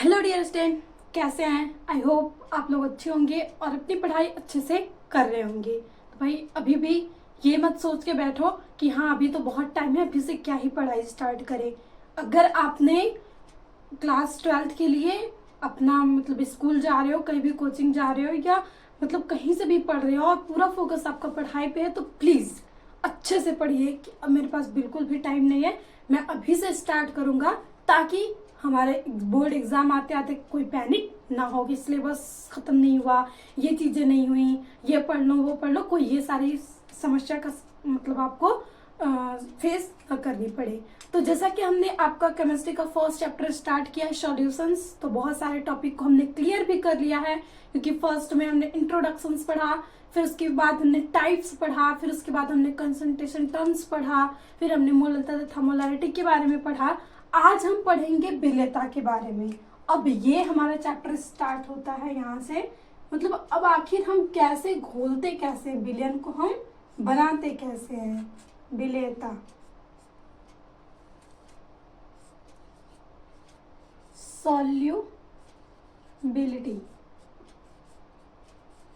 Hello dear student, कैसे हैं? I hope आप लोग अच्छे होंगे और अपनी पढ़ाई अच्छे से कर रहे होंगे। तो भाई अभी भी ये मत सोच के बैठो कि हाँ अभी तो बहुत टाइम है, अभी से क्या ही पढ़ाई स्टार्ट करें। अगर आपने क्लास 12th के लिए अपना मतलब स्कूल जा रहे हो, कहीं भी कोचिंग जा रहे हो या मतलब कहीं से भी पढ़ रहे हो और पूरा फोकस आपका पढ़ाई पे है, तो प्लीज़ अच्छे से पढ़िए कि अब मेरे पास बिल्कुल भी टाइम नहीं है, मैं अभी से स्टार्ट करूँगा ताकि हमारे बोर्ड एग्ज़ाम आते आते कोई पैनिक ना हो कि सिलेबस ख़त्म नहीं हुआ, ये चीज़ें नहीं हुई, ये पढ़ लो वो पढ़ लो, कोई ये सारी समस्या का मतलब आपको फेस न करनी पड़े। तो जैसा कि हमने आपका केमिस्ट्री का फर्स्ट चैप्टर स्टार्ट किया है सॉल्यूशंस, तो बहुत सारे टॉपिक को हमने क्लियर भी कर लिया है क्योंकि फर्स्ट में हमने इंट्रोडक्शंस पढ़ा, फिर उसके बाद हमने टाइप्स पढ़ा, फिर उसके बाद हमने कंसंट्रेशन टर्म्स पढ़ा, फिर हमने मोलता तथा मोलारिटी के बारे में पढ़ा। आज हम पढ़ेंगे विलेयता के बारे में। अब ये हमारा चैप्टर स्टार्ट होता है यहाँ से, मतलब अब आखिर हम कैसे घोलते कैसे विलयन को, हम बनाते कैसे हैं विलेयता। सॉल्युबिलिटी,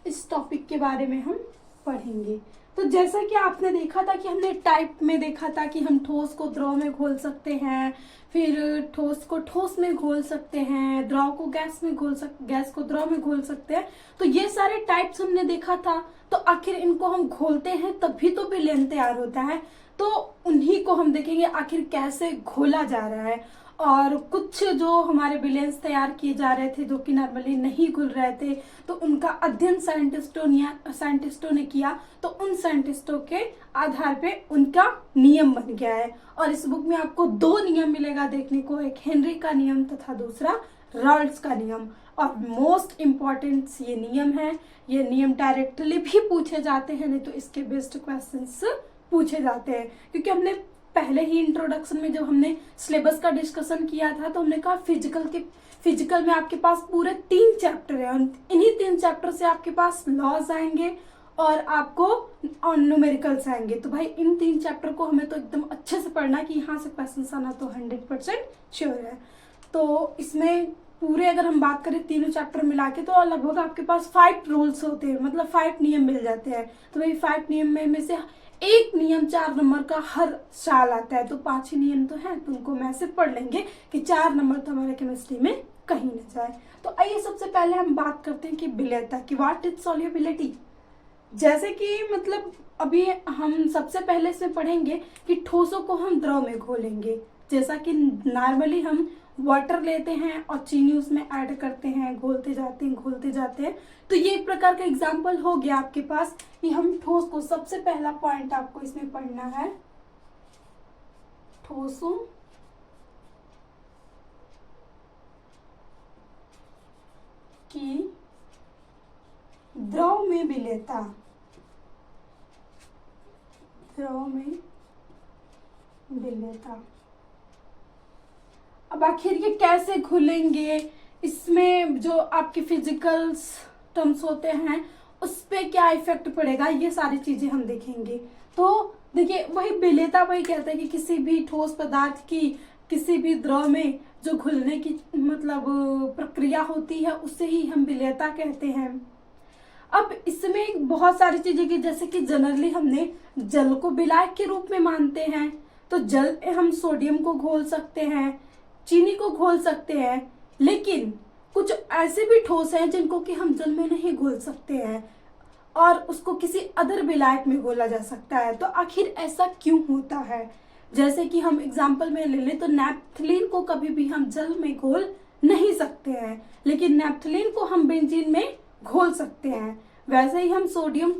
इस टॉपिक के बारे में हम पढ़ेंगे। तो जैसा कि आपने देखा था कि हमने टाइप में देखा था कि हम ठोस को द्रव में घोल सकते हैं, फिर ठोस को ठोस में घोल सकते हैं, द्रव को गैस में गैस को द्रव में घोल सकते हैं। तो ये सारे टाइप्स हमने देखा था। तो आखिर इनको हम घोलते हैं तभी तो विलयन तैयार होता है। तो उन्हीं को हम देखेंगे आखिर कैसे घोला जा रहा है। और कुछ जो हमारे विलयंस तैयार किए जा रहे थे जो कि नॉर्मली नहीं घुल रहे थे, तो उनका अध्ययन साइंटिस्टों ने किया। तो उन साइंटिस्टों के आधार पे उनका नियम बन गया है। और इस बुक में आपको दो नियम मिलेगा देखने को, एक हेनरी का नियम तथा दूसरा राल्ट्स का नियम। और मोस्ट इम्पॉर्टेंट ये नियम है। ये नियम डायरेक्टली भी पूछे जाते हैं, नहीं तो इसके बेस्ड क्वेश्चंस पूछे जाते हैं। क्योंकि हमने पहले ही इंट्रोडक्शन में जब हमने सिलेबस का डिस्कशन किया था तो हमने कहा फिजिकल में आपके पास पूरे 3 चैप्टर है। इन्हीं 3 चैप्टर से आपके पास लॉज आएंगे और आपको न्यूमेरिकल्स आएंगे। तो भाई इन 3 चैप्टर को हमें तो एकदम अच्छे से पढ़ना कि यहाँ से क्वेश्चन आना तो 100% श्योर है। तो इसमें पूरे अगर हम बात करें तीनों चैप्टर मिला के तो लगभग आपके पास 5 रूल्स होते हैं, मतलब 5 नियम मिल जाते हैं। तो भाई 5 नियम में से एक नियम 4 नंबर का हर साल आता है। तो 5 ही नियम तो हैं, तो उनको हम ऐसे पढ़ लेंगे कि 4 नंबर तो हमारे केमिस्ट्री में कहीं न जाए। तो आइए सबसे पहले हम बात करते हैं कि विलेयता की, व्हाट इज सॉल्युबिलिटी। जैसे कि मतलब अभी हम सबसे पहले से पढ़ेंगे कि ठोसों को हम द्रव में घोलेंगे। जैसा कि नॉर्मली हम वाटर लेते हैं और चीनी उसमें ऐड करते हैं, घोलते जाते हैं घोलते जाते हैं। तो ये एक प्रकार का एग्जाम्पल हो गया आपके पास कि हम ठोस को, सबसे पहला पॉइंट आपको इसमें पढ़ना है, ठोसों की द्रव में विलेयता, द्रव में विलेयता। अब आखिर ये कैसे घुलेंगे, इसमें जो आपके फिजिकल टर्म्स होते हैं उस पे क्या इफेक्ट पड़ेगा, ये सारी चीजें हम देखेंगे। तो देखिए वही विलेयता वही कहते हैं कि किसी भी ठोस पदार्थ की किसी भी द्रव में जो घुलने की मतलब प्रक्रिया होती है उसे ही हम विलेयता कहते हैं। अब इसमें बहुत सारी चीजें की, जैसे कि जनरली हमने जल को विलायक के रूप में मानते हैं। तो जल में हम सोडियम को घोल सकते हैं, चीनी को घोल सकते हैं, लेकिन कुछ ऐसे भी ठोस हैं जिनको कि हम जल में नहीं घोल सकते हैं और उसको किसी अदर विलायक में घोला जा सकता है। तो आखिर ऐसा क्यों होता है? जैसे कि हम एग्जाम्पल में ले लें तो नैप्थलीन को कभी भी हम जल में घोल नहीं सकते हैं, लेकिन नैप्थलीन को हम बेंजीन में घोल सकते हैं। वैसे ही हम सोडियम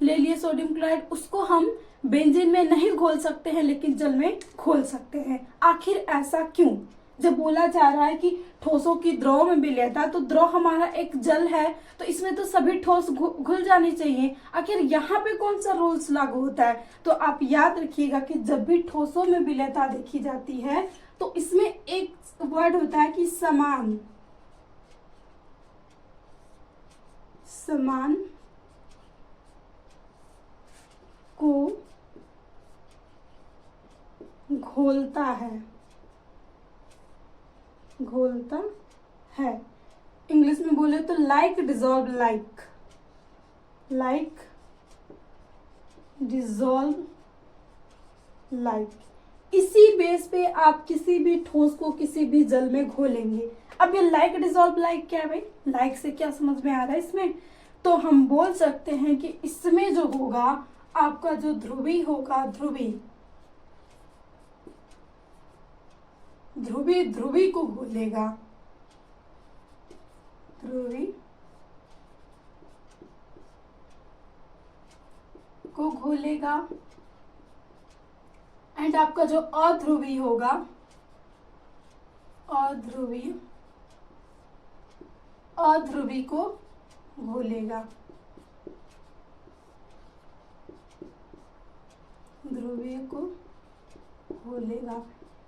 ले लिए, सोडियम क्लोराइड, उसको हम बेंजीन में नहीं घोल सकते हैं लेकिन जल में घोल सकते हैं। आखिर ऐसा क्यों? जब बोला जा रहा है कि ठोसों की द्रव में विलेयता, तो द्रव हमारा एक जल है, तो इसमें तो सभी ठोस घुल जाने चाहिए। आखिर यहाँ पे कौन सा रूल्स लागू होता है? तो आप याद रखिएगा कि जब भी ठोसों में विलेयता देखी जाती है तो इसमें एक वर्ड होता है कि समान, समान को घोलता है, घोलता है। इंग्लिश में बोले तो like dissolve, like dissolve like. इसी बेस पे आप किसी भी ठोस को किसी भी जल में घोलेंगे। अब ये लाइक डिजॉल्व लाइक क्या है भाई, लाइक से क्या समझ में आ रहा है इसमें? तो हम बोल सकते हैं कि इसमें जो होगा आपका जो ध्रुवी होगा, ध्रुवी को घोलेगा, ध्रुवी को घोलेगा। एंड आपका जो अध्रुवी होगा, अध्रुवी को घोलेगा, ध्रुवीय को घोलेगा।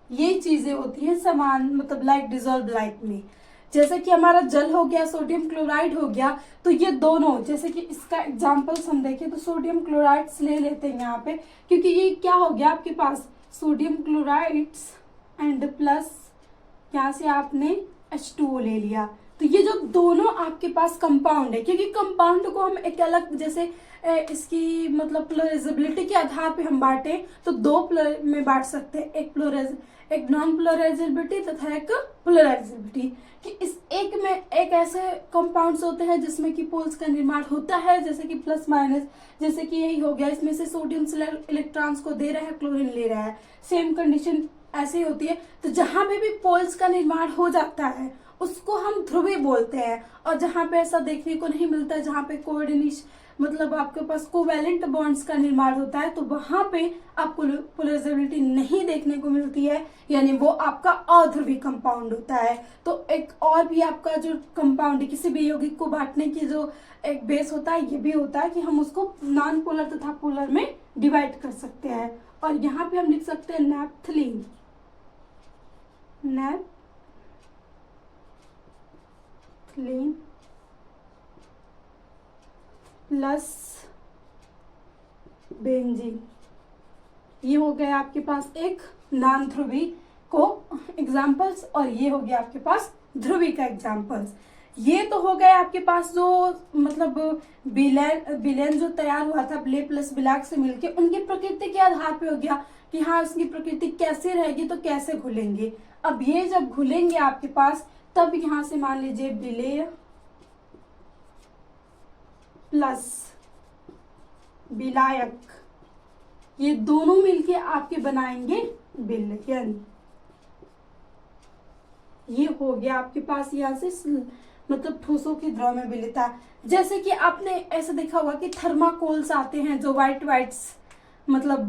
ये चीजें होती हैं समान, मतलब लाइक डिजॉल्व लाइक में। जैसे कि हमारा जल हो गया, सोडियम क्लोराइड हो गया, तो ये दोनों, जैसे कि इसका एग्जांपल्स हम देखें तो सोडियम क्लोराइड्स ले लेते हैं यहाँ पे, क्योंकि ये क्या हो गया आपके पास सोडियम क्लोराइड्स एंड प्लस यहाँ से आपने H2O ले लिया। तो ये जो दोनों आपके पास कंपाउंड है, क्योंकि कंपाउंड को हम एक अलग, जैसे इसकी मतलब पोलराइजेबिलिटी के आधार पे हम बांटे तो दो में बांट सकते हैं, एक नॉन पोलराइजेबिलिटी तथा एक पोलराइजेबिलिटी। कि इस एक में एक ऐसे कंपाउंड्स होते हैं जिसमें कि पोल्स का निर्माण होता है, जैसे कि प्लस माइनस, जैसे कि यही हो गया, इसमें से सोडियम इलेक्ट्रॉन्स को दे रहा है, क्लोरीन ले रहा है, सेम कंडीशन ऐसी होती है। तो जहां पे भी पोल्स का निर्माण हो जाता है उसको हम ध्रुवी बोलते हैं। और जहां पे ऐसा देखने को नहीं मिलता है, जहां पे कोऑर्डिनेशन मतलब आपके पास कोवैलेंट बॉन्ड्स का निर्माण होता है, तो वहां पे आपको पोलराइजेबिलिटी नहीं देखने को मिलती है, यानी वो आपका अध्रुवी कंपाउंड होता है। तो एक और भी आपका जो कंपाउंड है, किसी भी यौगिक को बांटने की जो एक बेस होता है, ये भी होता है कि हम उसको नॉन पोलर तथा पोलर में डिवाइड कर सकते हैं। और यहाँ पे हम लिख सकते हैं नैप्थलीन, प्लस बेंजीन। ये हो गया आपके पास एक नॉन ध्रुवी को एग्जाम्पल्स, और ये हो गया आपके पास ध्रुवी का एग्जाम्पल्स। ये तो हो गया आपके पास जो मतलब बिलेन जो तैयार हुआ था ब्ले प्लस बिलाक से मिलके, उनकी प्रकृति के आधार पे हो गया कि हाँ उसकी प्रकृति कैसे रहेगी, तो कैसे घुलेंगे। अब ये जब घुलेंगे आपके पास, तब यहां से मान लीजिए बिले प्लस विलायक, ये दोनों मिलके आपके बनाएंगे विलयन। ये हो गया आपके पास यहाँ से मतलब ठोसों की द्रव में विलयता। जैसे कि आपने ऐसा देखा होगा कि थर्माकोल्स आते हैं जो वाइट्स मतलब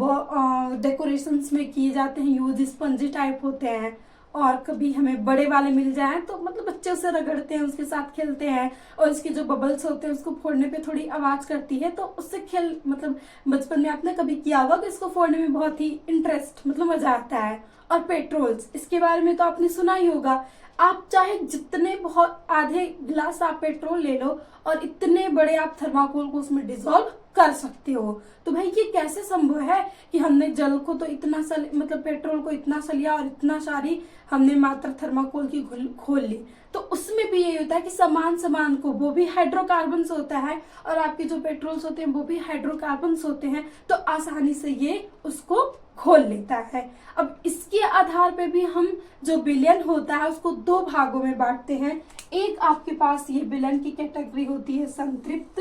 डेकोरेशंस में किए जाते हैं यूज, स्पंजी टाइप होते हैं। और कभी हमें बड़े वाले मिल जाए तो मतलब बच्चे उसे रगड़ते हैं, उसके साथ खेलते हैं, और इसके जो बबल्स होते हैं उसको फोड़ने पे थोड़ी आवाज करती है, तो उससे खेल मतलब बचपन में आपने कभी किया होगा, तो इसको फोड़ने में बहुत ही इंटरेस्ट मतलब मजा आता है। और पेट्रोल्स, इसके बारे में तो आपने सुना ही होगा। आप चाहे जितने बहुत आधे गिलास आप पेट्रोल ले लो और इतने बड़े आप थर्माकोल को उसमें डिसॉल्व कर सकते हो। तो भाई ये कैसे संभव है कि हमने जल को तो इतना मतलब पेट्रोल को इतना सा लिया और इतना सारी हमने मात्रा थर्माकोल की खोल ली। तो उसमें भी ये होता है कि समान को, वो भी हाइड्रोकार्बन्स होता है और आपके जो पेट्रोल्स होते हैं वो भी हाइड्रोकार्बन्स होते हैं, तो आसानी से ये उसको खोल लेता है। अब इसके आधार पे भी हम जो विलयन होता है उसको दो भागों में बांटते हैं। एक आपके पास ये विलयन की कैटेगरी होती है संतृप्त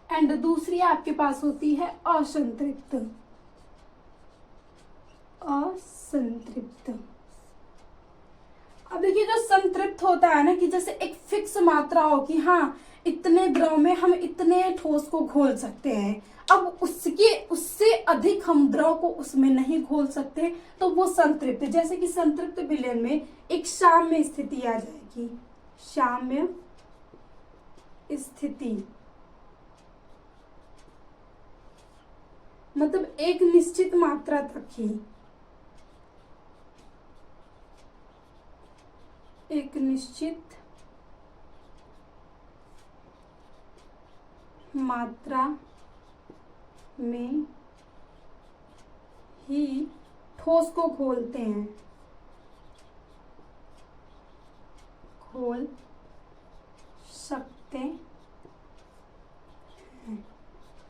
एंड दूसरी आपके पास होती है असंतृप्त। अब देखिए जो संतृप्त होता है ना, कि जैसे एक फिक्स मात्रा हो कि हाँ इतने द्रव में हम इतने ठोस को घोल सकते हैं, अब उससे अधिक हम द्रव को उसमें नहीं घोल सकते, तो वो संतृप्त। जैसे कि संतृप्त विलयन में एक साम्य स्थिति आ जाएगी, साम्य स्थिति मतलब एक निश्चित मात्रा तक ही, एक निश्चित मात्रा में ही ठोस को घोलते हैं, घोल सकते हैं,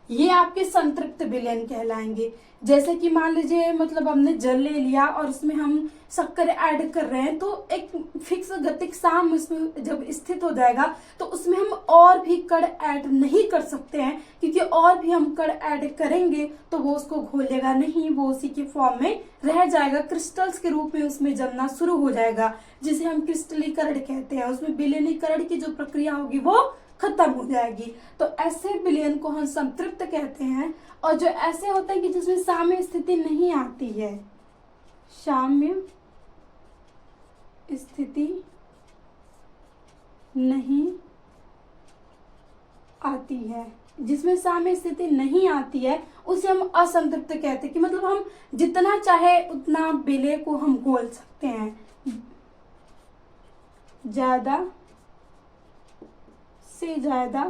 ये आपके संतृप्त विलयन कहलाएंगे। जैसे कि मान लीजिए मतलब हमने जल ले लिया और उसमें हम शक्कर ऐड कर रहे हैं, तो एक फिक्स गतिक साम उसमें जब स्थित हो जाएगा तो उसमें हम और भी कण ऐड नहीं कर सकते हैं, क्योंकि और भी हम कण ऐड करेंगे तो वो उसको घोलेगा नहीं, वो उसी के फॉर्म में रह जाएगा, क्रिस्टल्स के रूप में उसमें जमना शुरू हो जाएगा, जिसे हम क्रिस्टलीकरण कहते हैं। उसमें विलयनीकरण की जो प्रक्रिया होगी वो खत्म हो जाएगी। तो ऐसे विलयन को हम संतृप्त कहते हैं। और जो ऐसे होते हैं कि जिसमें साम्य स्थिति नहीं आती है, साम्य स्थिति नहीं आती है, जिसमें साम्य स्थिति नहीं आती है उसे हम असंतृप्त कहते हैं। कि मतलब हम जितना चाहे उतना विलय को हम घोल सकते हैं, ज्यादा से ज्यादा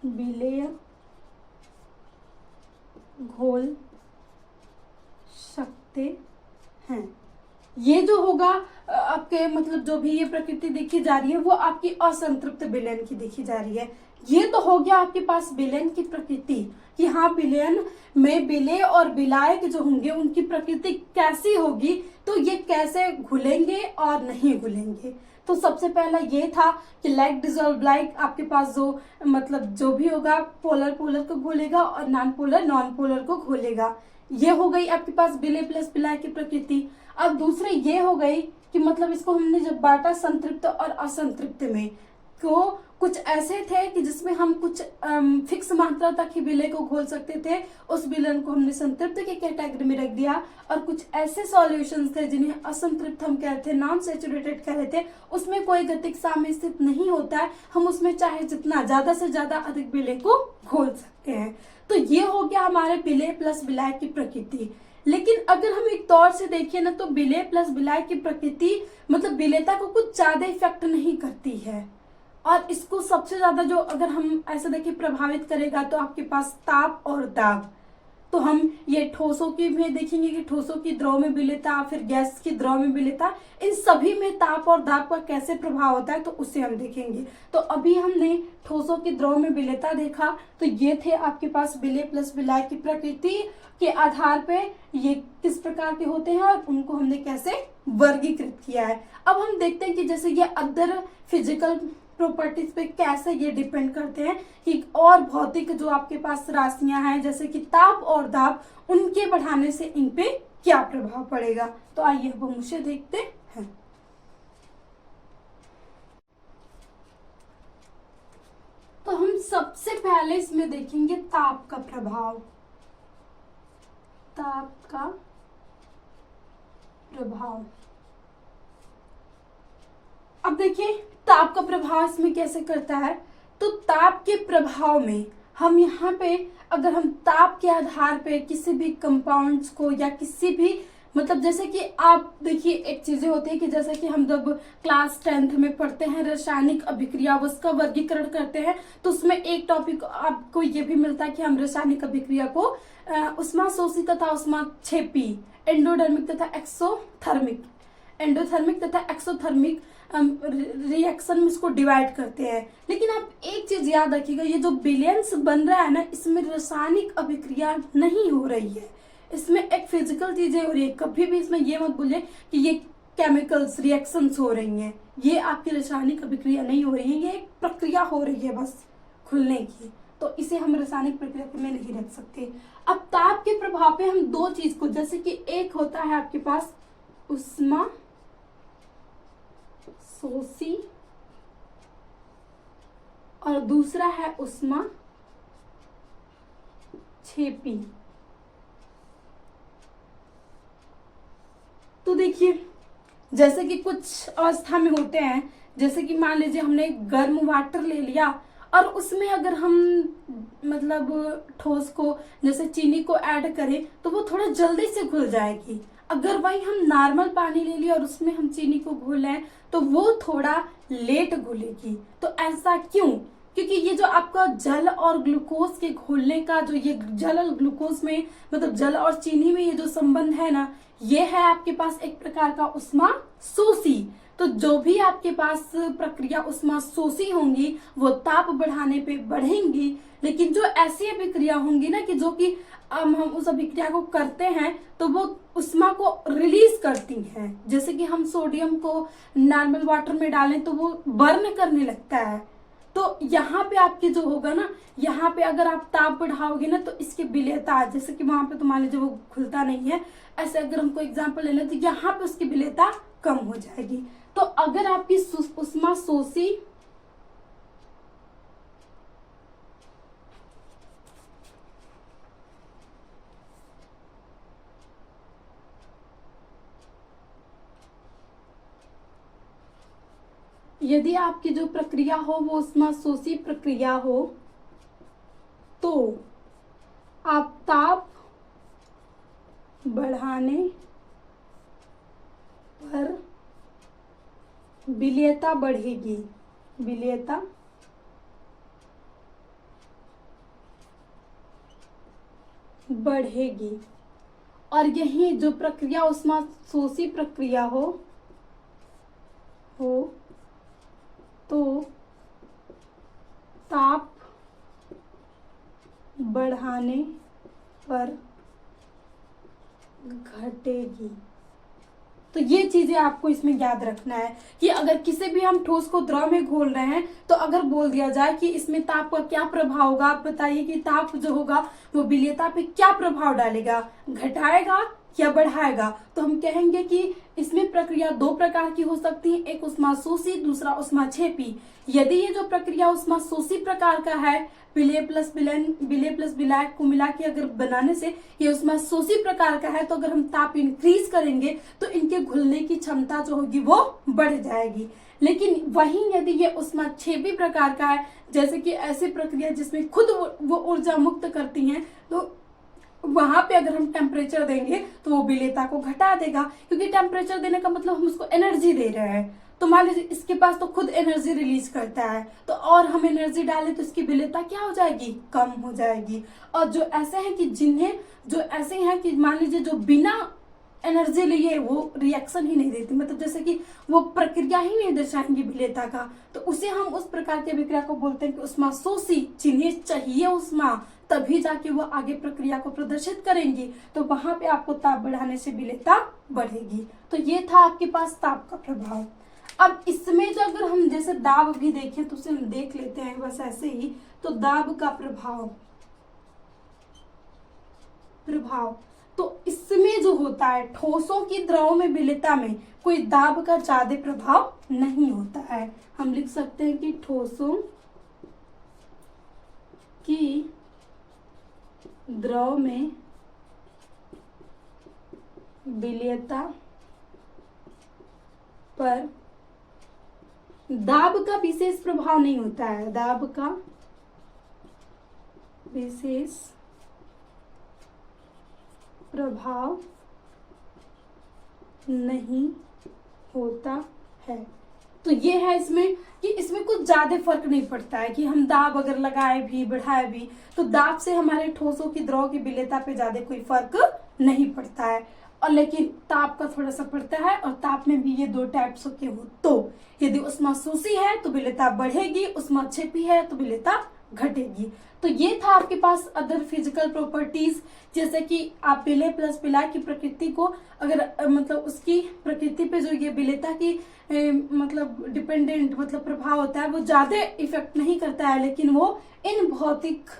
विलय घोल सकते हैं। ये जो होगा आपके मतलब जो भी ये प्रकृति देखी जा रही है वो आपकी असंतृप्त विलयन की देखी जा रही है। ये तो हो गया आपके पास विलयन की प्रकृति कि हाँ विलयन में विलय और विलायक जो होंगे उनकी प्रकृति कैसी होगी, तो ये कैसे घुलेंगे और नहीं घुलेंगे। तो सबसे पहला ये था कि लाइक डिजोल्व लाइक, आपके पास जो मतलब जो भी होगा पोलर पोलर को घोलेगा और नॉन पोलर नॉन पोलर को घोलेगा। ये हो गई आपके पास विलय प्लस विलाय की प्रकृति। अब दूसरे ये हो गई कि मतलब इसको हमने जब बांटा संतृप्त और असंतृप्त में, तो कुछ ऐसे थे कि जिसमें हम कुछ फिक्स मात्रा तक ही विलय को घोल सकते थे, उस विलयन को हमने संतृप्त की कैटेगरी में रख दिया। और कुछ ऐसे सॉल्यूशंस थे जिन्हें असंतृप्त हम कहते थे, नॉन सैचुरेटेड कह रहे थे, उसमें कोई गतिक साम्य स्थित नहीं होता है, हम उसमें चाहे जितना ज्यादा से ज्यादा अधिक विलय को घोल सकते हैं। तो ये हो गया हमारे विलय प्लस विलाय की प्रकृति। लेकिन अगर हम एक तौर से देखिए ना, तो विलय प्लस विलाय की प्रकृति मतलब विलयता को कुछ ज्यादा इफेक्ट नहीं करती है। और इसको सबसे ज्यादा जो अगर हम ऐसे देखिए प्रभावित करेगा तो आपके पास ताप और दाब। तो हम ये ठोसों की भी देखेंगे कि ठोसों की द्रव में विलयता, फिर गैस की द्रव में विलयता, इन सभी में ताप और दाब का कैसे प्रभाव होता है तो उसे हम देखेंगे। तो अभी हमने ठोसों की द्रव में विलयता देखा, तो ये थे आपके पास विलय प्लस विलाय की प्रकृति के आधार पे ये किस प्रकार के होते हैं और उनको हमने कैसे वर्गीकृत किया है। अब हम देखते हैं कि जैसे ये अदर फिजिकल प्रॉपर्टीज पे कैसे ये डिपेंड करते हैं कि और भौतिक जो आपके पास राशियां हैं जैसे कि ताप और दाब, उनके बढ़ाने से इन पे क्या प्रभाव पड़ेगा। तो आइए हम उसे देखते हैं। तो हम सबसे पहले इसमें देखेंगे ताप का प्रभाव। ताप का प्रभाव, अब देखिए ताप का प्रभाव इसमें कैसे करता है। तो ताप के प्रभाव में हम यहाँ पे अगर हम ताप के आधार पे किसी भी कंपाउंड्स को या किसी भी मतलब जैसे कि आप देखिए एक चीजें होती है कि जैसे कि हम जब क्लास 10th में पढ़ते हैं रासायनिक अभिक्रिया, उसका वर्गीकरण करते हैं, तो उसमें एक टॉपिक आपको ये भी मिलता है कि हम रासायनिक अभिक्रिया को उष्माशोषी तथा उष्माक्षेपी, एंडोडर्मिक तथा एक्सोथर्मिक, एंडोथर्मिक तथा एक्सोथर्मिक रिएक्शन में इसको डिवाइड करते हैं। लेकिन आप एक चीज याद रखिएगा, ये जो विलयंस बन रहा है ना, इसमें रासायनिक अभिक्रिया नहीं हो रही है, इसमें एक फिजिकल चीजें हो रही है। कभी भी इसमें ये मत बोलिए कि ये केमिकल्स रिएक्शंस हो रही हैं, ये आपकी रासायनिक अभिक्रिया नहीं हो रही है, ये एक प्रक्रिया हो रही है बस खुलने की। तो इसे हम रासायनिक प्रक्रिया में नहीं रख सकते। अब ताप के प्रभाव पे हम दो चीज को, जैसे कि एक होता है आपके पास उष्मा शोषी और दूसरा है उष्मा क्षेपी। तो देखिए जैसे कि कुछ अवस्था में होते हैं, जैसे कि मान लीजिए हमने गर्म वाटर ले लिया और उसमें अगर हम मतलब ठोस को जैसे चीनी को ऐड करें तो वो थोड़ा जल्दी से घुल जाएगी। अगर वही हम नॉर्मल पानी ले लिया और उसमें हम चीनी को घोलें तो वो थोड़ा लेट घुलेगी। तो ऐसा क्यों? क्योंकि ये जो आपका जल और ग्लूकोज के घुलने का जो ये जल और ग्लूकोज में मतलब जल और चीनी में ये जो संबंध है ना, ये है आपके पास एक प्रकार का उष्मा शोषी। तो जो भी आपके पास प्रक्रिया उष्मा शोषी होंगी वो ताप बढ़ाने पे बढ़ेंगी, लेकिन जो ऐसी अभिक्रिया होंगी ना कि जो कि हम उस अभिक्रिया को करते हैं तो वो उष्मा को रिलीज करती हैं। जैसे कि हम सोडियम को नॉर्मल वाटर में डालें तो वो बर्न करने लगता है। तो यहाँ पे आपके जो होगा ना, यहाँ पे अगर आप ताप बढ़ाओगे ना तो इसके विलेयता, जैसे कि वहां पे तो मान लीजिए वो खुलता नहीं है, ऐसे अगर हमको एग्जाम्पल ले लें तो यहाँ पे उसकी विलेयता कम हो जाएगी। तो अगर आपकी उष्मा शोषी यदि आपकी जो प्रक्रिया हो वो उष्मा शोषी प्रक्रिया हो तो आप ताप बढ़ाने पर विलेयता बढ़ेगी, विलेयता बढ़ेगी। और यही जो प्रक्रिया उष्मा शोषी प्रक्रिया हो तो ताप बढ़ाने पर घटेगी। तो ये चीजें आपको इसमें याद रखना है कि अगर किसी भी हम ठोस को द्रव में घोल रहे हैं तो अगर बोल दिया जाए कि इसमें ताप का क्या प्रभाव होगा, आप बताइए कि ताप जो होगा वो विलेयता पे क्या प्रभाव डालेगा, घटाएगा या बढ़ाएगा। तो हम कहेंगे कि इसमें प्रक्रिया दो प्रकार की हो सकती है, एक उष्मा शोषी, दूसरा उष्मा क्षेपी। यदि ये जो प्रक्रिया उष्मा शोषी प्रकार का है, विलेय प्लस विलायक को मिला के अगर बनाने से ये उष्मा शोषी प्रकार का है, तो अगर हम ताप इंक्रीज करेंगे तो इनके घुलने की क्षमता जो होगी वो बढ़ जाएगी। लेकिन वहीं यदि ये उष्मा क्षेपी प्रकार का है, जैसे कि ऐसी प्रक्रिया जिसमें खुद वो ऊर्जा मुक्त करती हैं, तो वहां पे अगर हम टेम्परेचर देंगे तो वो विलेयता को घटा देगा, क्योंकि टेम्परेचर देने का मतलब हम उसको एनर्जी दे रहे हैं। तो मान लीजिए इसके पास तो खुद एनर्जी रिलीज करता है, तो और हम एनर्जी डालें तो इसकी विलेयता क्या हो जाएगी, कम हो जाएगी। और जो ऐसे हैं कि जिन्हें जो ऐसे हैं कि मान लीजिए जो बिना एनर्जी लिए वो रिएक्शन ही नहीं देती, मतलब जैसे कि वो प्रक्रिया ही नहीं दर्शाएंगे विलेयता का, तो उसे हम उस प्रकार की अभिक्रिया को बोलते हैं कि उष्मा शोषी। जिन्हें चाहिए उष्मा तभी जाके वो आगे प्रक्रिया को प्रदर्शित करेंगी, तो वहां पे आपको ताप बढ़ाने से विलेयता बढ़ेगी। तो ये था आपके पास ताप का प्रभाव। अब इसमें जो अगर हम जैसे दाब भी देखें तो उसे हम देख लेते हैं बस ऐसे ही। तो दाब का प्रभाव तो इसमें जो होता है ठोसों की द्रव में विलेयता में कोई दाब का ज्यादा प्रभाव नहीं होता है। हम लिख सकते हैं कि ठोसों की द्रव में विलेयता पर दाब का विशेष प्रभाव नहीं होता है, दाब का विशेष प्रभाव नहीं होता है। तो ये है इसमें कि इसमें कुछ ज्यादा फर्क नहीं पड़ता है कि हम दाब अगर लगाए भी बढ़ाए भी, तो दाब से हमारे ठोसों की द्रव की विलेयता पे ज्यादा कोई फर्क नहीं पड़ता है। और लेकिन ताप का थोड़ा सा पड़ता है, और ताप में भी ये दो टाइप्स के हो। तो यदि उष्मा शोषी है तो विलेयता बढ़ेगी, उष्मा क्षेपी है तो विलेयता घटेगी। तो ये था आपके पास अदर फिजिकल प्रॉपर्टीज, जैसे कि आप विलेय प्लस विलायक की प्रकृति को अगर मतलब उसकी प्रकृति पे जो ये विलेयता की मतलब डिपेंडेंट मतलब प्रभाव होता है वो ज्यादा इफेक्ट नहीं करता है, लेकिन वो इन भौतिक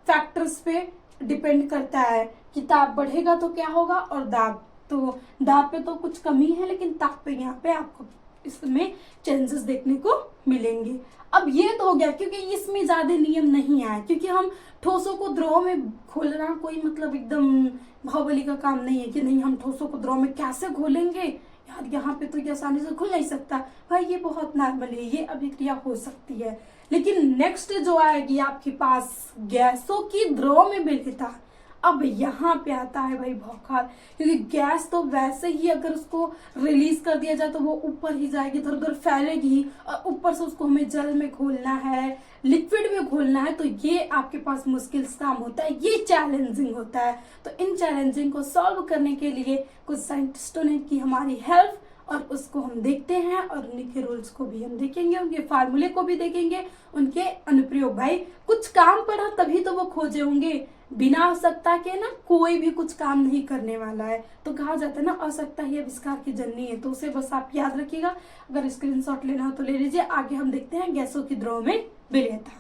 फैक्टर्स पे डिपेंड करता है कि ताप बढ़ेगा तो क्या होगा, और दाब पे तो कुछ कमी है, लेकिन ताप पे यहाँ पे आपको इसमें चेंजेस देखने को मिलेंगे। अब ये तो हो गया क्योंकि इसमें ज्यादा नियम नहीं आए, क्योंकि हम ठोसों को द्रव में घोलना कोई मतलब एकदम बाहुबली का काम नहीं है कि नहीं हम ठोसों को द्रव में कैसे घोलेंगे यार, यहाँ पे तो ये आसानी से घुल नहीं सकता भाई, ये बहुत नॉर्मल है, ये अभिक्रिया हो सकती है। लेकिन नेक्स्ट जो आएगी आपके पास गैसों की द्रव में विलेयता। अब यहाँ पे आता है भाई भौकाल, क्योंकि गैस तो वैसे ही अगर उसको रिलीज कर दिया जाए तो वो ऊपर ही जाएगी, इधर उधर फैलेगी, और ऊपर से उसको हमें जल में घोलना है, लिक्विड में घोलना है, तो ये आपके पास मुश्किल काम होता है, ये चैलेंजिंग होता है। तो इन चैलेंजिंग को सॉल्व करने के लिए कुछ साइंटिस्टों ने की हमारी हेल्प, और उसको हम देखते हैं, और उन्हीं के रूल्स को भी हम देखेंगे, उनके फार्मूले को भी देखेंगे, उनके अनुप्रयोग। भाई कुछ काम पड़ा तभी तो वो खोजे होंगे, बिना आवश्यकता के ना कोई भी कुछ काम नहीं करने वाला है। तो कहा जाता है ना, आवश्यकता ही आविष्कार की जननी है, तो उसे बस आप याद रखिएगा। अगर स्क्रीनशॉट लेना हो तो ले लीजिए। आगे हम देखते हैं गैसों की द्रव में विलेयता।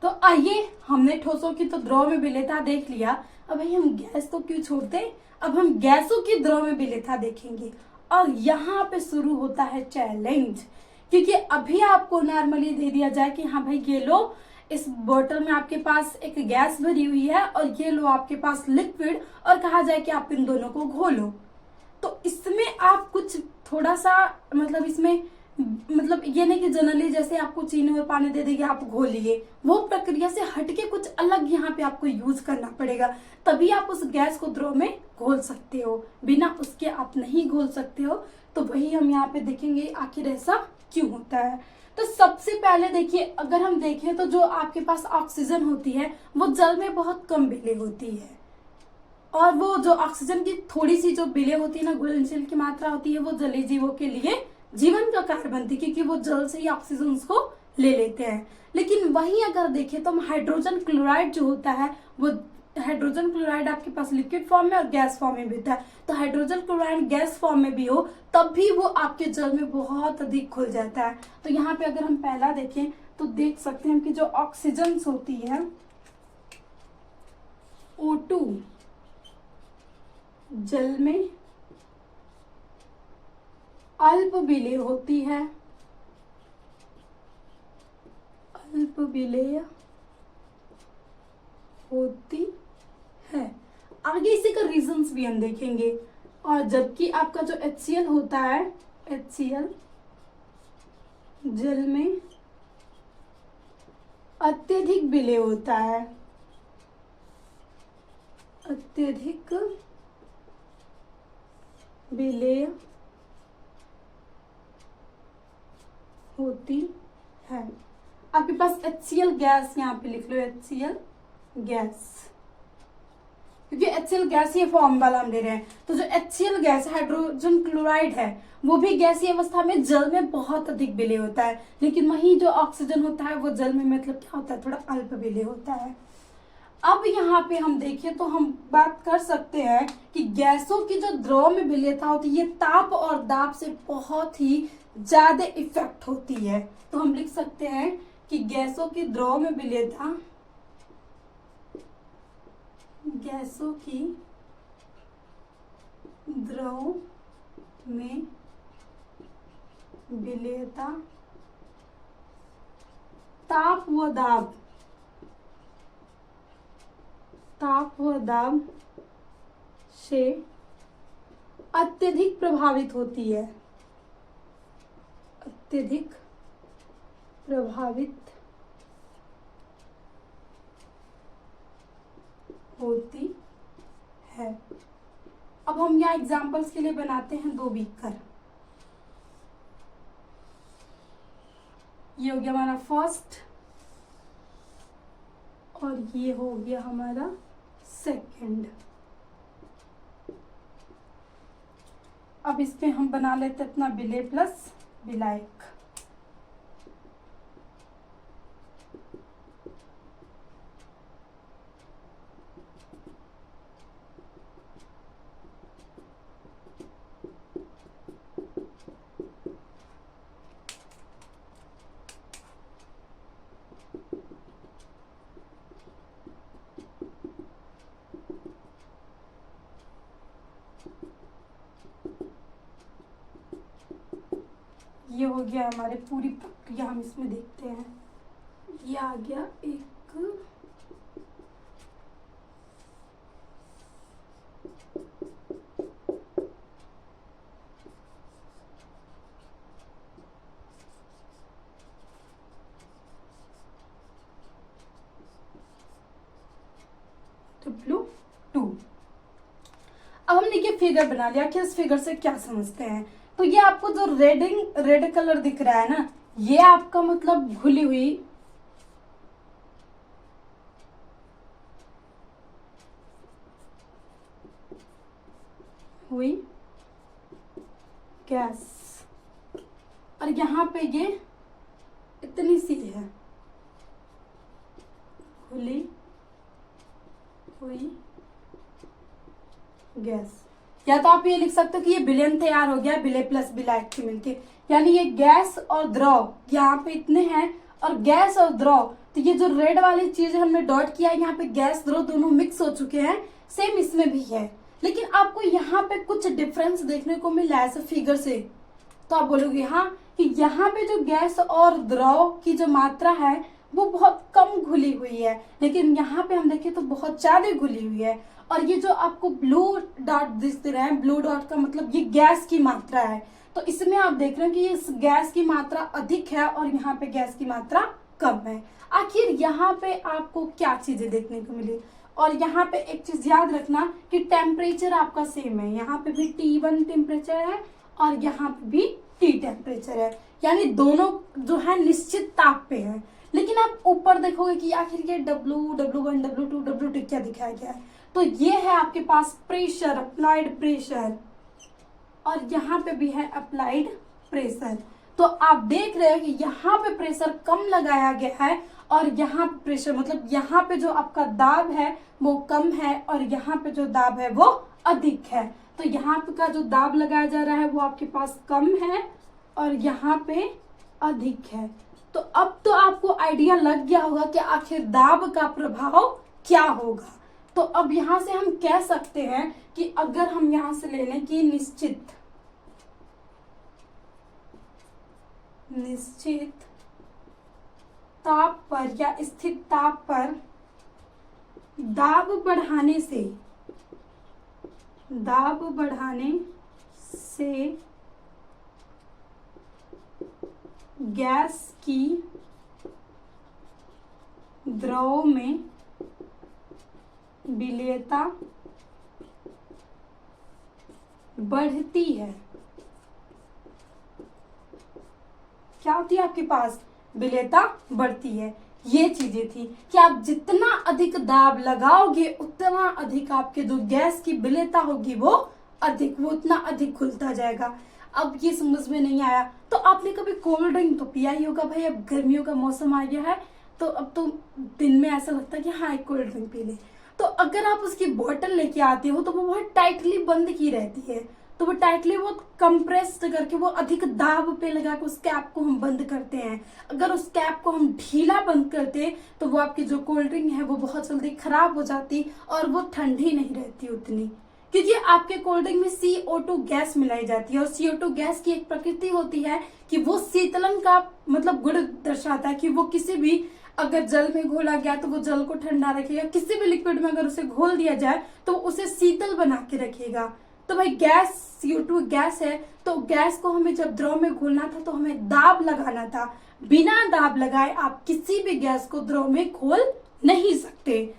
तो आइए, हमने ठोसों की तो द्रव में विलेयता देख लिया, अब भाई हम गैस तो क्यों छोड़ते, अब हम गैसों की द्रव में विलेयता देखेंगे। और यहाँ पे शुरू होता है चैलेंज, क्योंकि अभी आपको नॉर्मली दे दिया जाए कि हाँ भाई ये लो, इस बोतल में आपके पास एक गैस भरी हुई है, और ये लो आपके पास लिक्विड, और कहा जाए कि आप इन दोनों को घोलो। तो इसमें आप कुछ थोड़ा सा मतलब इसमें मतलब ये नहीं कि जनरली जैसे आपको चीनी और पानी दे देंगे आप घोलिए, वो प्रक्रिया से हटके कुछ अलग यहाँ पे आपको यूज करना पड़ेगा, तभी आप उस गैस को द्रव में घोल सकते हो, बिना उसके आप नहीं घोल सकते हो। तो वही हम यहाँ पे देखेंगे आखिर ऐसा क्यों होता है। तो सबसे पहले देखिए, अगर हम देखें तो जो आपके पास ऑक्सीजन होती है वो जल में बहुत कम विलेय होती है, और वो जो ऑक्सीजन की थोड़ी सी जो विलेय होती है ना, घुलनशील की मात्रा होती है, वो जलीय जीवों के लिए जीवन का कारण बनती है, क्योंकि वो जल से ही ऑक्सीजन को ले लेते हैं। लेकिन वहीं अगर देखें तो हम हाइड्रोजन क्लोराइड जो होता है, वो हाइड्रोजन क्लोराइड आपके पास लिक्विड फॉर्म में और गैस फॉर्म में भी होता है। तो हाइड्रोजन क्लोराइड गैस फॉर्म में भी हो तब भी वो आपके जल में बहुत अधिक घुल जाता है। तो यहाँ पे अगर हम पहला देखें तो देख सकते हैं कि जो ऑक्सीजन होती है O2 जल में अल्प विलेय होती है, अल्प विलेय होती है। आगे इसी का रीजंस भी हम देखेंगे। और जबकि आपका जो HCl होता है, HCl जल में अत्यधिक विलेय होता है, अत्यधिक विलेय होती है। आपके पास HCl गैस यहाँ पे लिख लो, HCl गैस, क्योंकि HCl गैसीय फॉर्म वाला हम ले रहे हैं। तो जो HCl गैस हाइड्रोजन क्लोराइड है वो भी गैसीय अवस्था में जल में बहुत अधिक विलेय होता है, लेकिन वही जो ऑक्सीजन होता है वो जल में मतलब क्या होता है, थोड़ा अल्प विलेय होता है। अब यहाँ पे हम देखें तो हम बात कर सकते हैं कि गैसों की जो द्रव में विलेयता होती है, ये ताप और दाब से बहुत ही ज्यादा इफेक्ट होती है। तो हम लिख सकते हैं कि गैसों की द्रव में विलेयता, गैसों की द्रव में विलेयता ताप व दाब, ताप व दाब से अत्यधिक प्रभावित होती है, अत्यधिक प्रभावित होती है। अब हम यहाँ एग्जाम्पल्स के लिए बनाते हैं 2 बीकर। ये हो गया हमारा फर्स्ट, और ये हो गया हमारा सेकंड। अब इस पे हम बना लेते अपना विलेय प्लस विलायक। ये हो गया हमारे पूरी प्रक्रिया, हम इसमें देखते हैं। ये आ गया एक, W2। अब हमने ये फिगर बना लिया कि इस फिगर से क्या समझते हैं। तो ये आपको जो रेड कलर दिख रहा है ना, ये आपका मतलब घुली हुई गैस, और यहाँ पे ये इतनी सी है घुली हुई गैस। या तो आप ये लिख सकते हो कि ये विलयन तैयार हो गया विलय प्लस विलायक के मिलके, यानी ये गैस और द्रव यहाँ पे इतने हैं, और गैस और द्रव, तो ये जो रेड वाली चीज हमने डॉट किया यहाँ पे गैस द्रव दोनों मिक्स हो चुके हैं, सेम इसमें भी है। लेकिन आपको यहाँ पे कुछ डिफरेंस देखने को मिला है ऐसे फिगर से, तो आप बोलोगे हाँ कि यहाँ पे जो गैस और द्रव की जो मात्रा है वो बहुत कम घुली हुई है, लेकिन यहाँ पे हम देखें तो बहुत ज्यादा घुली हुई है। और ये जो आपको ब्लू डॉट दिख रहे हैं, ब्लू डॉट का मतलब ये गैस की मात्रा है। तो इसमें आप देख रहे हो कि इस गैस की मात्रा अधिक है और यहाँ पे गैस की मात्रा कम है। आखिर यहाँ पे आपको क्या चीजें देखने को मिली? और यहाँ पे एक चीज याद रखना कि टेम्परेचर आपका सेम है, यहाँ पे भी T1 टेम्परेचर है और यहाँ पे भी T टेम्परेचर है, यानी दोनों जो है निश्चित ताप पे है। लेकिन आप ऊपर देखोगे कि आखिर ये W1, W2, W2 क्या दिखाया गया है, तो ये है आपके पास प्रेशर, अप्लाइड प्रेशर, और यहाँ पे भी है अप्लाइड प्रेशर। तो आप देख रहे हो कि यहाँ पे प्रेशर कम लगाया गया है और यहाँ पे प्रेशर मतलब यहाँ पे जो आपका दाब है वो कम है और यहाँ पे जो दाब है वो अधिक है। तो यहाँ पे का जो दाब लगाया जा रहा है वो आपके पास कम है और यहाँ पे अधिक है। तो अब तो आपको आइडिया लग गया होगा कि आखिर दाब का प्रभाव क्या होगा। तो अब यहाँ से हम कह सकते हैं कि अगर हम यहाँ से ले लें कि निश्चित ताप पर या स्थिर ताप पर दाब बढ़ाने से गैस की द्रव में विलेयता बढ़ती है। क्या होती है आपके पास? विलेयता बढ़ती है। ये चीजें थी कि आप जितना अधिक दाब लगाओगे उतना अधिक आपके जो गैस की विलेयता होगी वो उतना अधिक खुलता जाएगा। अब ये समझ में नहीं आया तो आपने कभी कोल्ड ड्रिंक तो पिया ही होगा भाई। अब गर्मियों का मौसम आ गया है तो अब तो दिन में ऐसा लगता है कि हाँ एक कोल्ड ड्रिंक पी ले। तो अगर आप उसकी बोतल लेके आते हो तो वो बहुत टाइटली बंद की रहती है, तो वो टाइटली बहुत कंप्रेस्ड करके वो अधिक दाब पे लगा के उस कैप को हम बंद करते हैं। अगर उस कैप को हम ढीला बंद करते तो वो आपकी जो कोल्ड ड्रिंक है वो बहुत जल्दी खराब हो जाती और वो ठंडी नहीं रहती उतनी, क्योंकि आपके कोल्ड ड्रिंक में CO2 गैस मिलाई जाती है। और CO2 गैस की एक प्रकृति होती है कि वो शीतलन का मतलब गुण दर्शाता है कि वो किसी भी अगर जल में घोला गया तो वो जल को ठंडा रखेगा, किसी भी लिक्विड में अगर उसे घोल दिया जाए तो उसे शीतल बना के रखेगा। तो भाई गैस CO2 गैस है, तो गैस को हमें जब द्रव में घोलना था तो हमें दाब लगाना था। बिना दाब लगाए आप किसी भी गैस को द्रव में घोल नहीं सकते।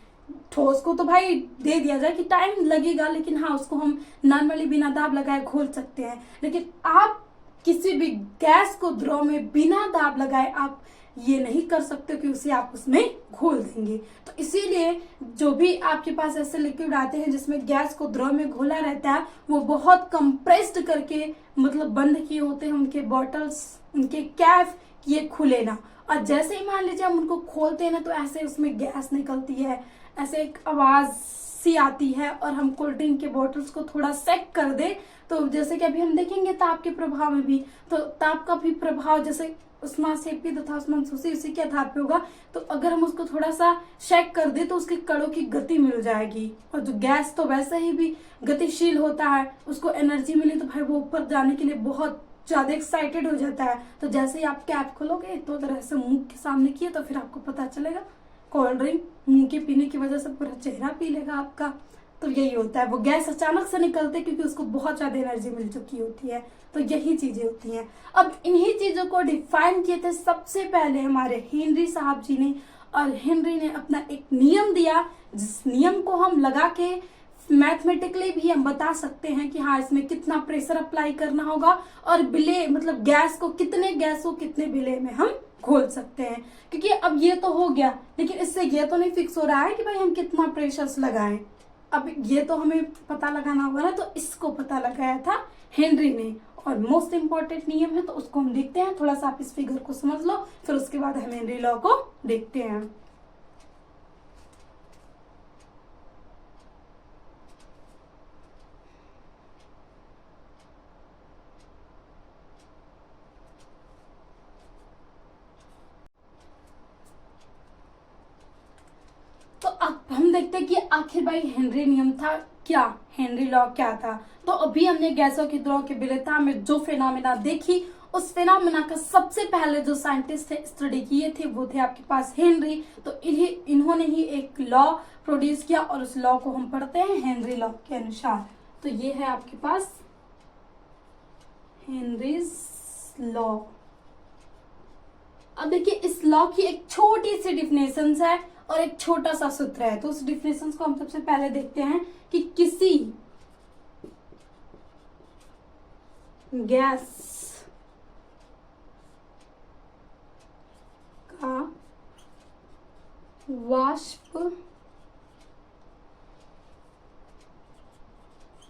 ठोस को तो भाई दे दिया जाए कि टाइम लगेगा, लेकिन हाँ उसको हम नॉर्मली बिना दाब लगाए घोल सकते हैं। लेकिन आप किसी भी गैस को द्रव में बिना दाब लगाए आप ये नहीं कर सकते कि उसे आप उसमें घोल देंगे। तो इसीलिए जो भी आपके पास ऐसे लिक्विड आते हैं जिसमें गैस को द्रव में घोला रहता है वो बहुत कंप्रेस्ड करके मतलब बंद किए होते हैं उनके बॉटल्स, उनके कैप, ये खुले ना। और जैसे ही मान लीजिए हम उनको खोलते हैं ना तो ऐसे उसमें गैस निकलती है, ऐसे एक आवाज सी आती है। और हम कोल्ड ड्रिंक के बॉटल्स को थोड़ा सेक कर दे तो जैसे कि अभी हम देखेंगे ताप के प्रभाव में भी, तो ताप का भी प्रभाव जैसे उष्मा सेपी तथा उष्मा शोषी उसी के आधार पे होगा। तो अगर हम उसको थोड़ा सा शेक कर दे तो उसके कणों की गति मिल जाएगी। और जो गैस तो वैसे ही भी गतिशील होता है, उसको एनर्जी मिली तो भाई वो ऊपर जाने के लिए बहुत ज्यादा एक्साइटेड हो जाता है। तो जैसे ही आप कैप खोलोगे तो तरह से मुंह के सामने किए तो फिर आपको पता चलेगा कोल्ड ड्रिंक मुंह के पीने की वजह से पूरा चेहरा पी लेगा आपका। तो यही होता है, वो गैस अचानक से निकलते क्योंकि उसको बहुत ज्यादा एनर्जी मिल चुकी होती है। तो यही चीजें होती हैं। अब इन्हीं चीजों को डिफाइन किए थे सबसे पहले हमारे हेनरी साहब जी ने, और हेनरी ने अपना एक नियम दिया, जिस नियम को हम लगा के मैथमेटिकली भी हम बता सकते हैं कि हाँ इसमें कितना प्रेशर अप्लाई करना होगा और बिले मतलब गैस को कितने बिले में हम घोल सकते हैं। क्योंकि अब ये तो हो गया, लेकिन इससे ये तो नहीं फिक्स हो रहा है कि भाई हम कितना प्रेशर लगाएं। अब ये तो हमें पता लगाना होगा ना, तो इसको पता लगाया था हेनरी ने, और मोस्ट इम्पॉर्टेंट नियम है तो उसको हम देखते हैं। थोड़ा सा आप इस फिगर को समझ लो, फिर उसके बाद हम हेनरी लॉ को देखते हैं। तो अब हम देखते हैं कि आखिर भाई हेनरी नियम था क्या, हेनरी लॉ क्या था। तो अभी हमने गैसों के द्रव के विलेयता में जो फेनोमेना देखी, उस फेनोमेना का सबसे पहले जो साइंटिस्ट थे स्टडी किए थे वो थे आपके पास हेनरी। तो इन्होंने ही एक लॉ प्रोड्यूस किया और उस लॉ को हम पढ़ते हैं हेनरी लॉ के अनुसार। तो ये है आपके पास हेनरीज लॉ। अब देखिए इस लॉ की एक छोटी सी डिफिनेशन है और एक छोटा सा सूत्र है। तो उस डिफिनेशन को हम सबसे पहले देखते हैं कि किसी गैस का वाष्प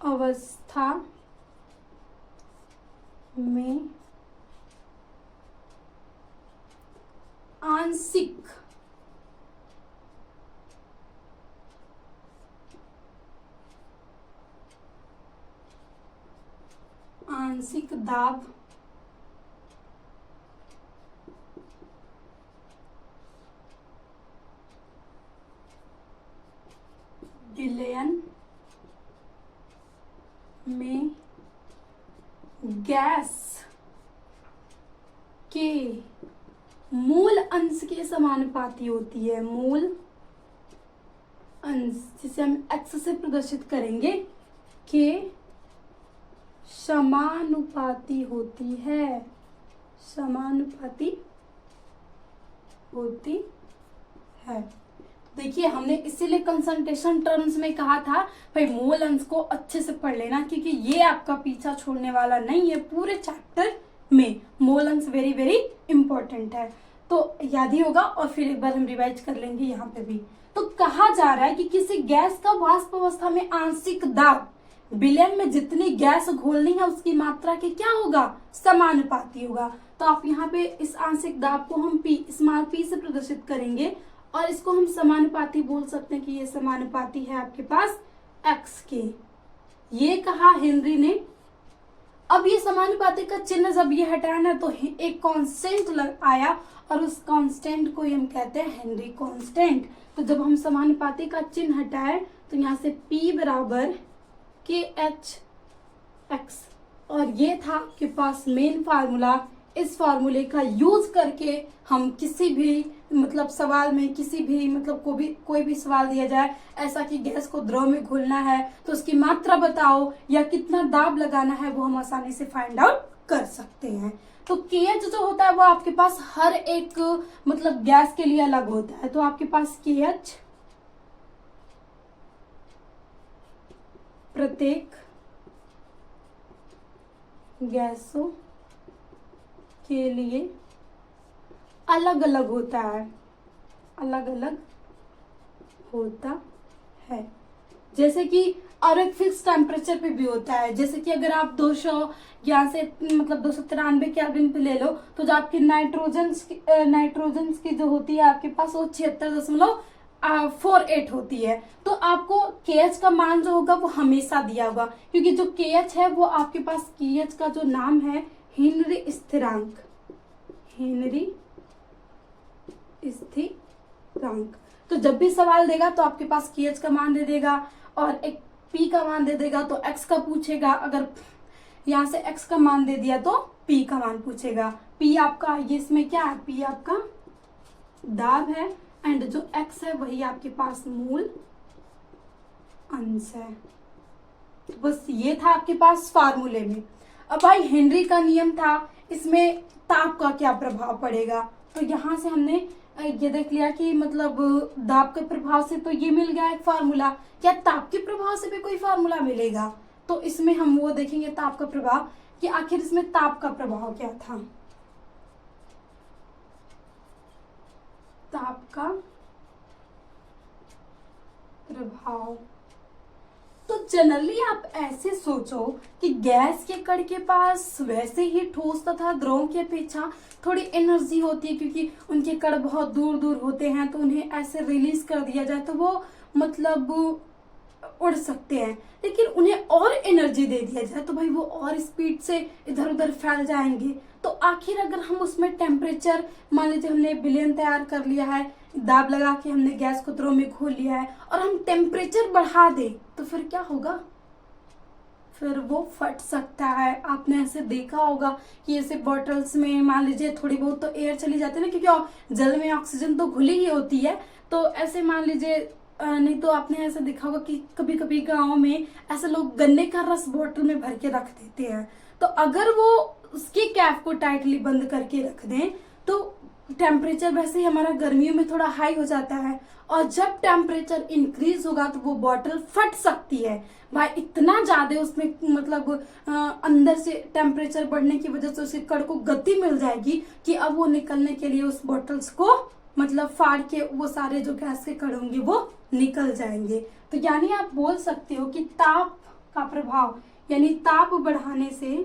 अवस्था में आंशिक दाब विलयन में गैस के मूल अंश के समानुपाती होती है। मूल अंश जिसे हम एक्स से प्रदर्शित करेंगे के समानुपाती होती है, समानुपाती होती है। देखिए हमने इसीलिए कंसंट्रेशन टर्म्स में कहा था भाई मोल अंश को अच्छे से पढ़ लेना, क्योंकि ये आपका पीछा छोड़ने वाला नहीं है। पूरे चैप्टर में मोल अंश वेरी वेरी इंपॉर्टेंट है, तो याद ही होगा। और फिर एक बार हम रिवाइज कर लेंगे यहाँ पे भी। तो कहा जा रहा है कि किसी गैस का वाष्प अवस्था में आंशिक दाब विलयन में जितनी गैस घोलनी है उसकी मात्रा के क्या होगा, समानुपाती होगा। तो आप यहाँ पे इस आंशिक दाब को हम P स्मॉल p से प्रदर्शित करेंगे और इसको हम समानुपाती बोल सकते हैं कि ये समानुपाती है आपके पास x के। ये कहा हेनरी ने। अब ये समानुपाती का चिन्ह जब ये हटाना तो एक कांस्टेंट आया और उस कांस्टेंट को हम कहते हैं हेनरी कांस्टेंट। तो जब हम समानुपाती का चिन्ह हटाए तो यहाँ से P बराबर KH x, और ये था आपके पास मेन फार्मूला। इस फार्मूले का यूज करके हम किसी भी मतलब सवाल में किसी भी मतलब कोई भी सवाल दिया जाए ऐसा कि गैस को द्रव में घोलना है तो उसकी मात्रा बताओ या कितना दाब लगाना है, वो हम आसानी से फाइंड आउट कर सकते हैं। तो KH जो होता है वो आपके पास हर एक मतलब गैस के लिए अलग होता है। तो आपके पास KH प्रत्येक गैसों के लिए अलग अलग होता है, अलग अलग होता है। जैसे कि और एक फिक्स टेम्परेचर पे भी होता है। जैसे कि अगर आप 200 यहाँ से मतलब 293 केल्विन पे ले लो तो जो आपकी नाइट्रोजन्स की जो होती है आपके पास वो 76.48 होती है। तो आपको KH का मान जो होगा वो हमेशा दिया होगा, क्योंकि जो KH है वो आपके पास KH का जो नाम है हेनरी स्थिरांक, हेनरी स्थिरांक। तो जब भी सवाल देगा तो आपके पास KH का मान दे देगा और एक P का मान दे देगा तो X का पूछेगा। अगर यहाँ से X का मान दे दिया तो P का मान पूछेगा। P आपका ये इसमें क्या है, P आपका दाब है एंड जो X है वही आपके पास मूल अंश है। तो बस ये था आपके पास फार्मूले में। अब भाई हेनरी का नियम था, इसमें ताप का क्या प्रभाव पड़ेगा। तो यहाँ से हमने ये देख लिया कि मतलब दाब के प्रभाव से तो ये मिल गया एक फार्मूला। क्या ताप के प्रभाव से भी कोई फार्मूला मिलेगा? तो इसमें हम वो देखेंगे ताप का प्रभाव, कि आखिर इसमें ताप का प्रभाव क्या था। ताप का प्रभाव, तो जनरली आप ऐसे सोचो कि गैस के कण के पास वैसे ही ठोस तथा द्रव की अपेक्षा थोड़ी एनर्जी होती है, क्योंकि उनके कण बहुत दूर दूर होते हैं, तो उन्हें ऐसे रिलीज कर दिया जाए तो वो मतलब उड़ सकते हैं। लेकिन उन्हें और एनर्जी दे दिया जाए तो भाई वो और स्पीड से इधर उधर फैल जाएंगे। तो आखिर अगर हम उसमें टेम्परेचर, मान लीजिए हमने विलयन तैयार कर लिया है, दाब लगा के हमने गैस को द्रव में घोल लिया है, और हम टेम्परेचर बढ़ा दें तो फिर क्या होगा? फिर वो फट सकता है। आपने ऐसे देखा होगा कि ऐसे बॉटल्स में मान लीजिए थोड़ी बहुत तो एयर चली जाती है ना, क्योंकि जल में ऑक्सीजन तो घुली ही होती है। तो ऐसे मान लीजिए नहीं तो आपने ऐसे देखा होगा कि कभी कभी गाँव में ऐसे लोग गन्ने का रस बोतल में भर के रख देते हैं। तो अगर वो उसकी कैप को टाइटली बंद करके रख दें तो टेम्परेचर वैसे ही हमारा गर्मियों में थोड़ा हाई हो जाता है, और जब टेम्परेचर इंक्रीज होगा तो वो बॉटल फट सकती है भाई। इतना ज्यादा उसमें मतलब अंदर से टेम्परेचर बढ़ने की वजह से उसके कण को गति मिल जाएगी कि अब वो निकलने के लिए उस बॉटल्स को मतलब फाड़ के वो सारे जो गैस के कण होंगे वो निकल जाएंगे। तो यानी आप बोल सकते हो कि ताप का प्रभाव, यानी ताप बढ़ाने से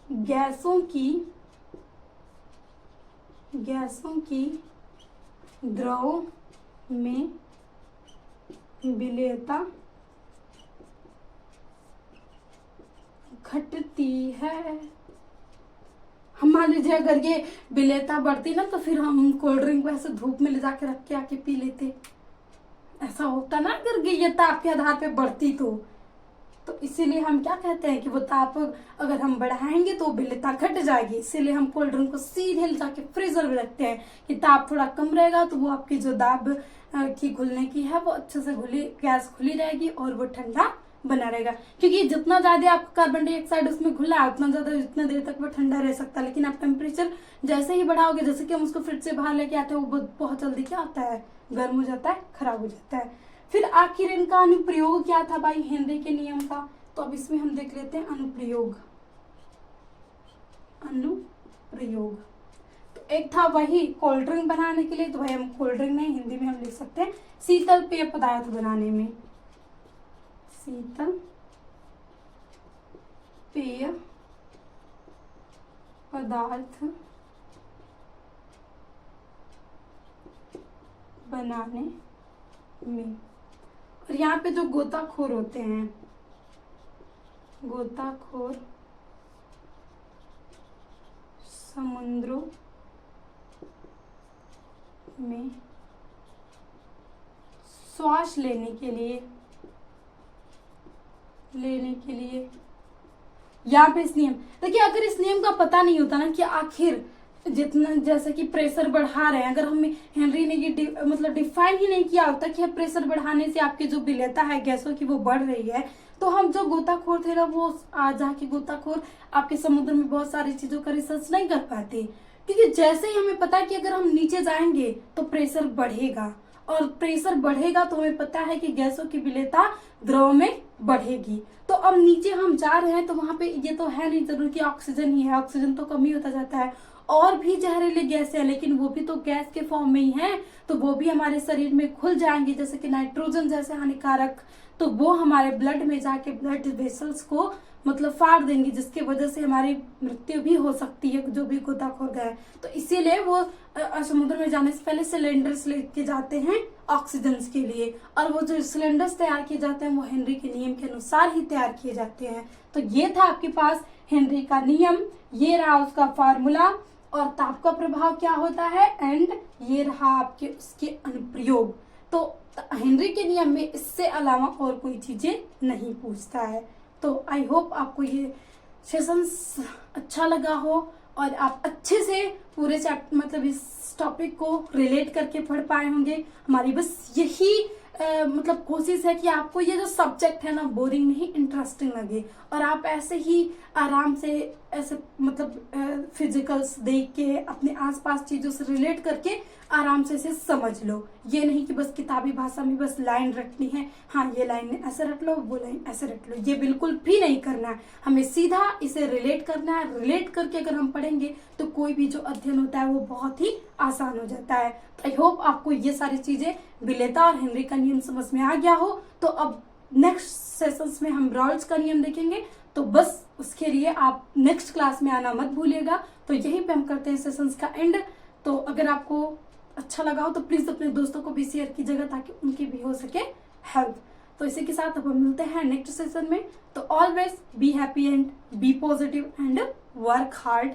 गैसों की द्रव में विलेयता घटती है। हम मान लीजिए अगर ये विलेयता बढ़ती ना तो फिर हम कोल्ड ड्रिंक को ऐसे धूप में ले जाके रख के आके पी लेते। ऐसा होता ना अगर ये ताप के आधार पे बढ़ती तो इसीलिए हम क्या कहते हैं कि वो ताप अगर हम बढ़ाएंगे तो विलेयता घट जाएगी। इसीलिए हम कोल्ड ड्रिंक को सीधे ले जाके फ्रीजर में रखते हैं कि ताप थोड़ा कम रहेगा तो वो आपकी जो दाब की घुलने की है वो अच्छे से गैस खुली रहेगी और वो ठंडा बना रहेगा। क्योंकि जितना ज्यादा आपका कार्बन डाइऑक्साइड उसमें घुला है उतना ज्यादा जितना देर तक वो ठंडा रह सकता है। लेकिन आप टेम्परेचर जैसे ही बढ़ाओगे, जैसे कि हम उसको फ्रिज से बाहर लेके आते हैं, वो बहुत जल्दी क्या होता है, गर्म हो जाता है, खराब हो जाता है। फिर आखिर इनका अनुप्रयोग क्या था भाई हेनरी के नियम का? तो अब इसमें हम देख लेते हैं अनुप्रयोग। तो एक था वही कोल्ड ड्रिंक बनाने के लिए, तो भाई हम कोल्ड ड्रिंक नहीं, हिंदी में हम लिख सकते हैं शीतल पेय पदार्थ बनाने में। शीतल पेय पदार्थ बनाने में। और यहाँ पे जो गोताखोर होते हैं, गोताखोर समुद्रों में श्वास लेने के लिए यहाँ पे इस नियम, देखिए अगर इस नियम का पता नहीं होता ना कि आखिर जितना जैसे कि प्रेशर बढ़ा रहे हैं, अगर हम हेनरी ने ये मतलब डिफाइन ही नहीं किया होता कि प्रेशर बढ़ाने से आपकी जो विलेयता है गैसों की वो बढ़ रही है, तो हम जो गोताखोर थे ना वो आज जाके गोताखोर आपके समुद्र में बहुत सारी चीजों का रिसर्च नहीं कर पाते। क्योंकि जैसे ही हमें पता है कि अगर हम नीचे जाएंगे तो प्रेशर बढ़ेगा, और प्रेशर बढ़ेगा तो हमें पता है कि गैसों की विलेयता द्रव में बढ़ेगी। तो अब नीचे हम जा रहे हैं तो वहां पे ये तो है नहीं जरूर कि ऑक्सीजन ही है, ऑक्सीजन तो कम ही होता जाता है, और भी जहरीले गैस है, लेकिन वो भी तो गैस के फॉर्म में ही है, तो वो भी हमारे शरीर में घुल जाएंगे, जैसे कि नाइट्रोजन जैसे हानिकारक, तो वो हमारे ब्लड में जाके ब्लड वेसल्स को मतलब फाड़ देंगे, जिसकी वजह से हमारी मृत्यु भी हो सकती है जो भी गोताखोर गए। तो इसीलिए वो समुद्र में जाने से पहले सिलेंडर्स लेके जाते हैं ऑक्सीजन के लिए, और वो जो सिलेंडर्स तैयार किए जाते हैं वो हेनरी के नियम के अनुसार ही तैयार किए जाते हैं। तो ये था आपके पास हेनरी का नियम, ये रहा उसका फार्मूला, और ताप का प्रभाव क्या होता है, एंड ये रहा आपके उसके अनुप्रयोग। तो हेनरी के नियम में इससे अलावा और कोई चीजें नहीं पूछता है। तो आई होप आपको ये सेशन अच्छा लगा हो और आप अच्छे से पूरे चैप्टर मतलब इस टॉपिक को रिलेट करके पढ़ पाए होंगे। हमारी बस यही मतलब कोशिश है कि आपको ये जो सब्जेक्ट है ना बोरिंग नहीं, इंटरेस्टिंग लगे, और आप ऐसे ही आराम से ऐसे मतलब फिजिकल्स देख के अपने आसपास चीजों से रिलेट करके आराम से इसे समझ लो। ये नहीं कि बस किताबी भाषा में बस लाइन रटनी है, हाँ ये लाइन ऐसे रट लो, वो लाइन ऐसे रट लो, ये बिल्कुल भी नहीं करना है। हमें सीधा इसे रिलेट करना है। रिलेट करके अगर हम पढ़ेंगे तो कोई भी जो अध्ययन होता है वो बहुत ही आसान हो जाता है। आई होप आपको ये सारी चीजें विलेता और हेनरी का नियम समझ में आ गया हो। तो अब नेक्स्ट सेशंस में हम रॉल्स का नियम देखेंगे, तो बस उसके लिए आप नेक्स्ट क्लास में आना मत भूलिएगा। तो यहीं पे हम करते हैं सेशंस का एंड। तो अगर आपको अच्छा लगा हो तो प्लीज अपने दोस्तों को भी शेयर कीजिएगा ताकि उनकी भी हो सके हेल्प। तो इसी के साथ अब हम मिलते हैं नेक्स्ट सेशन में। तो always be happy and be positive and work hard.